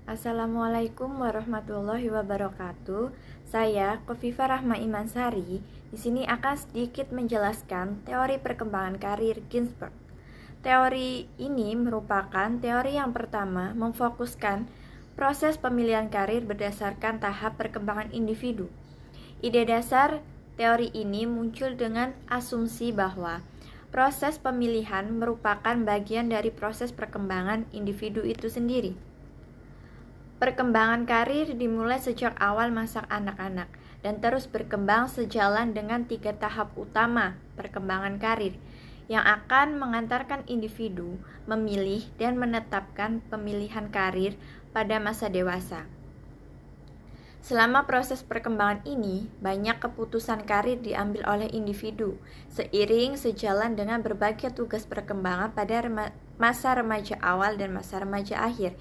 Assalamualaikum warahmatullahi wabarakatuh. Saya Kofifa Rahma Imansari. Di sini akan sedikit menjelaskan teori perkembangan karir Ginsberg. Teori ini merupakan teori yang pertama memfokuskan proses pemilihan karir berdasarkan tahap perkembangan individu. Ide dasar teori ini muncul dengan asumsi bahwa proses pemilihan merupakan bagian dari proses perkembangan individu itu sendiri. Perkembangan karir dimulai sejak awal masa anak-anak dan terus berkembang sejalan dengan 3 tahap utama perkembangan karir yang akan mengantarkan individu memilih dan menetapkan pemilihan karir pada masa dewasa. Selama proses perkembangan ini, banyak keputusan karir diambil oleh individu seiring sejalan dengan berbagai tugas perkembangan pada masa remaja awal dan masa remaja akhir.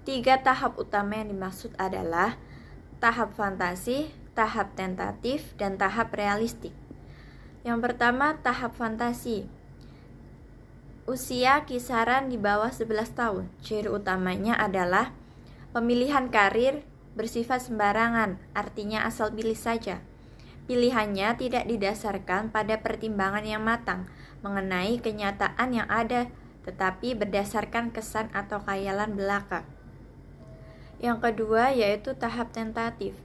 3 tahap utama yang dimaksud adalah tahap fantasi, tahap tentatif, dan tahap realistik. Yang pertama, tahap fantasi. Usia kisaran di bawah 11 tahun. Ciri utamanya adalah pemilihan karir bersifat sembarangan, artinya asal pilih saja. Pilihannya tidak didasarkan pada pertimbangan yang matang mengenai kenyataan yang ada, tetapi berdasarkan kesan atau khayalan belaka. Yang kedua yaitu tahap tentatif.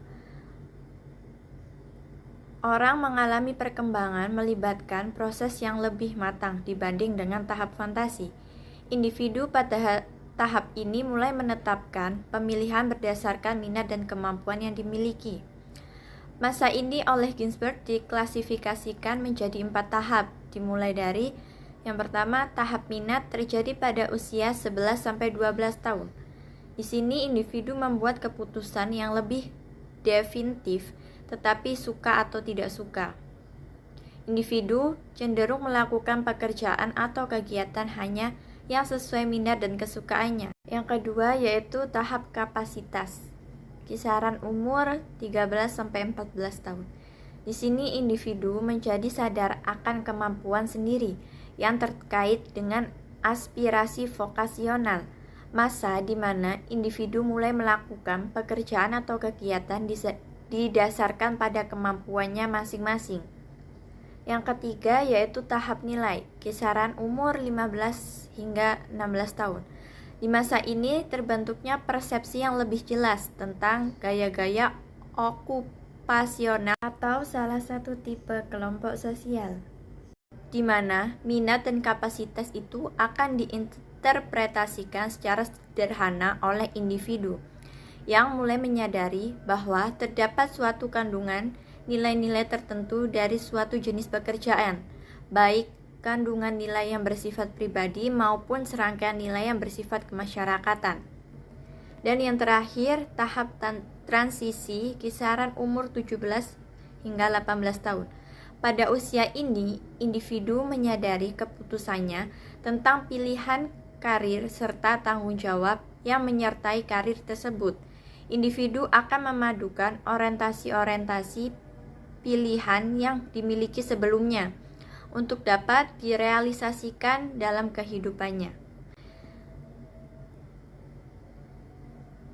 Orang mengalami perkembangan melibatkan proses yang lebih matang dibanding dengan tahap fantasi. Individu pada tahap ini mulai menetapkan pemilihan berdasarkan minat dan kemampuan yang dimiliki. Masa ini oleh Ginsberg diklasifikasikan menjadi 4 tahap, dimulai dari yang pertama, tahap minat terjadi pada usia 11-12 tahun. Di sini individu membuat keputusan yang lebih definitif, tetapi suka atau tidak suka. Individu cenderung melakukan pekerjaan atau kegiatan hanya yang sesuai minat dan kesukaannya. Yang kedua yaitu tahap kapasitas. Kisaran umur 13-14 tahun. Di sini individu menjadi sadar akan kemampuan sendiri yang terkait dengan aspirasi vokasional. Masa di mana individu mulai melakukan pekerjaan atau kegiatan didasarkan pada kemampuannya masing-masing. Yang ketiga yaitu tahap nilai, kisaran umur 15 hingga 16 tahun. Di masa ini terbentuknya persepsi yang lebih jelas tentang gaya-gaya okupasional atau salah satu tipe kelompok sosial, di mana minat dan kapasitas itu akan diinterpretasikan secara sederhana oleh individu yang mulai menyadari bahwa terdapat suatu kandungan nilai-nilai tertentu dari suatu jenis pekerjaan, baik kandungan nilai yang bersifat pribadi maupun serangkaian nilai yang bersifat kemasyarakatan. Dan yang terakhir, tahap transisi kisaran umur 17 hingga 18 tahun. Pada usia ini, individu menyadari keputusannya tentang pilihan karir serta tanggung jawab yang menyertai karir tersebut. Individu akan memadukan orientasi-orientasi pilihan yang dimiliki sebelumnya untuk dapat direalisasikan dalam kehidupannya.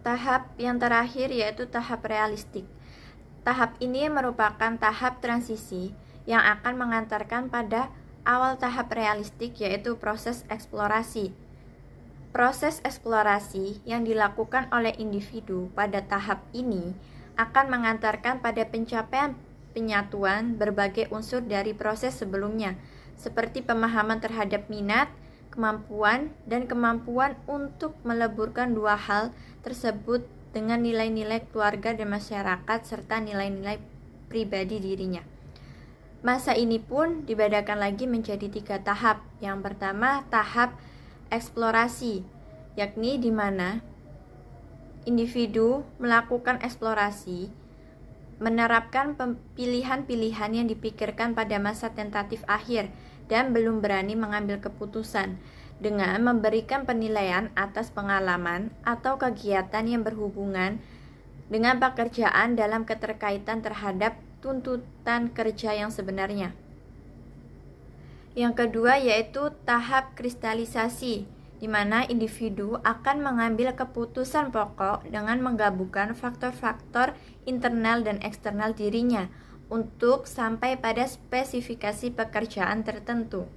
Tahap yang terakhir yaitu tahap realistik. Tahap ini merupakan tahap transisi yang akan mengantarkan pada awal tahap realistik yaitu proses eksplorasi. Proses eksplorasi yang dilakukan oleh individu pada tahap ini akan mengantarkan pada pencapaian penyatuan berbagai unsur dari proses sebelumnya, seperti pemahaman terhadap minat, kemampuan, dan kemampuan untuk meleburkan dua hal tersebut dengan nilai-nilai keluarga dan masyarakat serta nilai-nilai pribadi dirinya. Masa ini pun dibedakan lagi menjadi 3 tahap. Yang pertama, tahap eksplorasi, yakni di mana individu melakukan eksplorasi, menerapkan pilihan-pilihan yang dipikirkan pada masa tentatif akhir dan belum berani mengambil keputusan, dengan memberikan penilaian atas pengalaman atau kegiatan yang berhubungan dengan pekerjaan dalam keterkaitan terhadap tuntutan kerja yang sebenarnya. Yang kedua yaitu tahap kristalisasi, di mana individu akan mengambil keputusan pokok dengan menggabungkan faktor-faktor internal dan eksternal dirinya untuk sampai pada spesifikasi pekerjaan tertentu.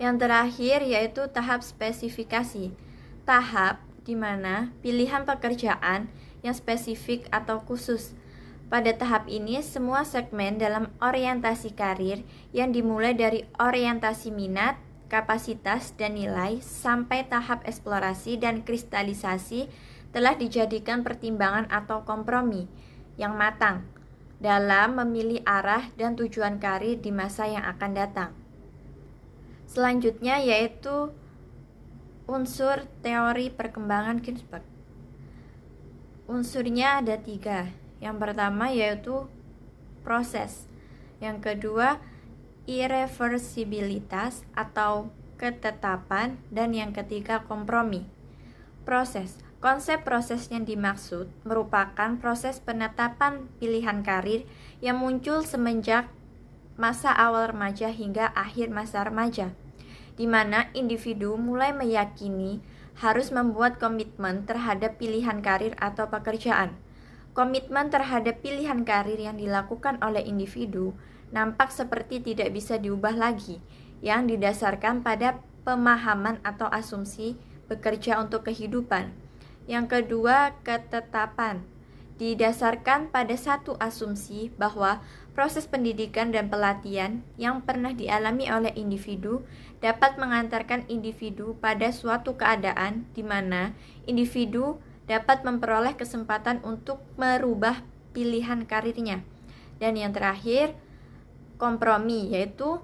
Yang terakhir yaitu tahap spesifikasi. Tahap di mana pilihan pekerjaan yang spesifik atau khusus. Pada tahap ini, semua segmen dalam orientasi karir yang dimulai dari orientasi minat, kapasitas, dan nilai sampai tahap eksplorasi dan kristalisasi telah dijadikan pertimbangan atau kompromi yang matang dalam memilih arah dan tujuan karir di masa yang akan datang. Selanjutnya yaitu unsur teori perkembangan Ginsberg. Unsurnya ada 3. Yang pertama yaitu proses. Yang kedua irreversibilitas atau ketetapan, dan yang ketiga kompromi. Proses. Konsep proses yang dimaksud merupakan proses penetapan pilihan karir yang muncul semenjak masa awal remaja hingga akhir masa remaja, di mana individu mulai meyakini harus membuat komitmen terhadap pilihan karir atau pekerjaan. Komitmen terhadap pilihan karir yang dilakukan oleh individu nampak seperti tidak bisa diubah lagi, yang didasarkan pada pemahaman atau asumsi bekerja untuk kehidupan. Yang kedua, ketetapan. Didasarkan pada satu asumsi bahwa proses pendidikan dan pelatihan yang pernah dialami oleh individu dapat mengantarkan individu pada suatu keadaan di mana individu dapat memperoleh kesempatan untuk merubah pilihan karirnya. Dan yang terakhir, kompromi, yaitu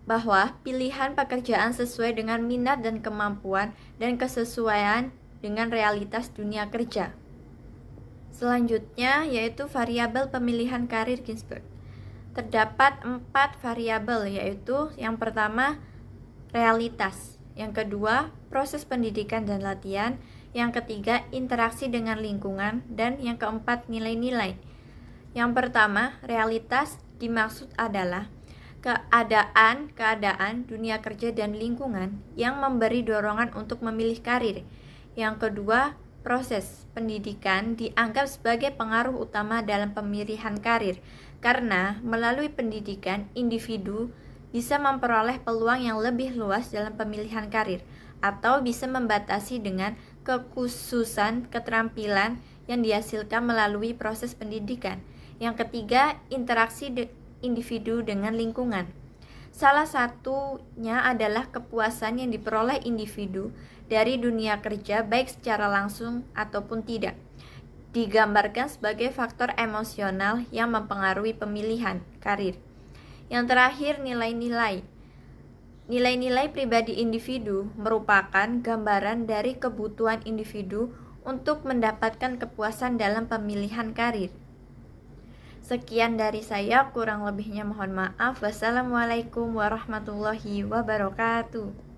bahwa pilihan pekerjaan sesuai dengan minat dan kemampuan dan kesesuaian dengan realitas dunia kerja. Selanjutnya yaitu variabel pemilihan karir Ginsberg. Terdapat 4 variabel, yaitu yang pertama realitas, yang kedua proses pendidikan dan latihan, yang ketiga interaksi dengan lingkungan, dan yang keempat nilai-nilai. Yang pertama, realitas dimaksud adalah keadaan dunia kerja dan lingkungan yang memberi dorongan untuk memilih karir. Yang kedua, proses pendidikan dianggap sebagai pengaruh utama dalam pemilihan karir, karena melalui pendidikan individu bisa memperoleh peluang yang lebih luas dalam pemilihan karir, atau bisa membatasi dengan kekhususan keterampilan yang dihasilkan melalui proses pendidikan. Yang ketiga, interaksi individu dengan lingkungan. Salah satunya adalah kepuasan yang diperoleh individu dari dunia kerja baik secara langsung ataupun tidak. Digambarkan sebagai faktor emosional yang mempengaruhi pemilihan karir. Yang terakhir, nilai-nilai. Nilai-nilai pribadi individu merupakan gambaran dari kebutuhan individu untuk mendapatkan kepuasan dalam pemilihan karir. Sekian dari saya, kurang lebihnya mohon maaf. Wassalamualaikum warahmatullahi wabarakatuh.